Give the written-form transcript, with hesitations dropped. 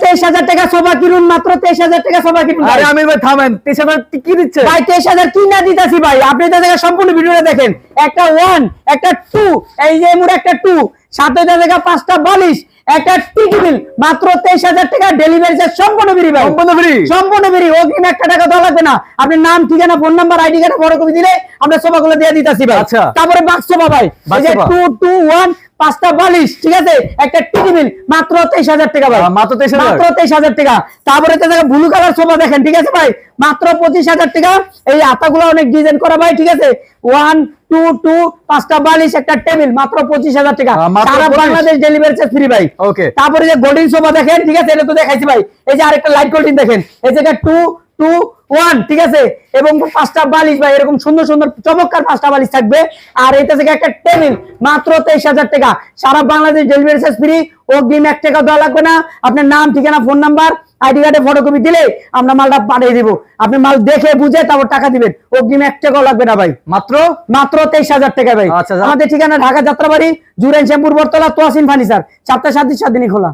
23,000 টাকা সোফা কিনুন, মাত্র 23,000 টাকা সোফা কিনুন। আরে আমির ভাই থামেন, 23,000 কি দিচ্ছে ভাই 23,000 কি না দিতাছি ভাই, আপনি তো দেখেন সম্পূর্ণ ভিডিওটা দেখেন। একটা 1 একটা 2, এই যে মোর একটা 2, সাথে টাকা 5টা বালিশ, একটা টি টেবিল, মাত্র 23,000 টাকা। ডেলিভারি চার্জ সম্পূর্ণ ফ্রি ভাই, সম্পূর্ণ ফ্রি। সম্পূর্ণ ফ্রি। অগ্রিম 1 টাকা দেওয়া লাগবে না। আপনি নাম, ঠিকানা, ফোন নাম্বার, আইডি কার্ড বড় করে দিলে আমরা সোফাগুলো দিয়ে দিতাছি ভাই। আচ্ছা। তারপরে বাক্স সোফা ভাই, এই যে 2 2 1, 5টা বালিশ, ঠিক আছে, একটা টি টেবিল, মাত্র 23,000 টাকা ভাই, মাত্র 23,000, মাত্র 23,000 টাকা। তারপরে তো দেখেন ব্লু কালার সোফা দেখেন, ঠিক আছে ভাই, মাত্র 25,000 টাকা। এই আতাগুলো অনেক ডিজাইন করা ভাই, ঠিক আছে, 1 2 2, 5টা বালিশ, একটা টেবিল, মাত্র 25,000 টাকা। মাত্র সারা 25,000 বাংলাদেশ ডেলিভারি চার্জ ফ্রি ভাই। ওকে। তারপরে যে গোল্ডেন সোফা দেখেন, ঠিক আছে, এটা তো দেখাইছি ভাই। এই যে আরেকটা লাইট গোল্ডেন দেখেন, এই যে 2 2 1, ঠিক আছে, এবং 5টা বালিশ ভাই, এরকম সুন্দর সুন্দর চমৎকার 5টা বালিশ থাকবে। আর এটা থেকে একটা টেবিল, মাত্র 23,000 টাকা। সারা বাংলাদেশ ডেলিভারি চার্জ ফ্রি। অগ্রিম 1 টাকা দেওয়া লাগবে না। আপনার নাম, ঠিকানা, ফোন নাম্বার, আইডি কার্ডে ফটোকপি দিলে আমরা মালটা পাঠিয়ে দিব। আপনি মাল দেখে বুঝে তারপর টাকা দিবেন। অগ্রিম 1 টাকাও লাগবে না ভাই, মাত্র 23,000 টাকা ভাই। আচ্ছা। আমাদের ঠিকানা ঢাকা যাত্রাবাড়ি, জুরাইন শ্যামপুর বটতলা, তোয়াসিন ফার্নিচার, 7টা 7 দিনই খোলা।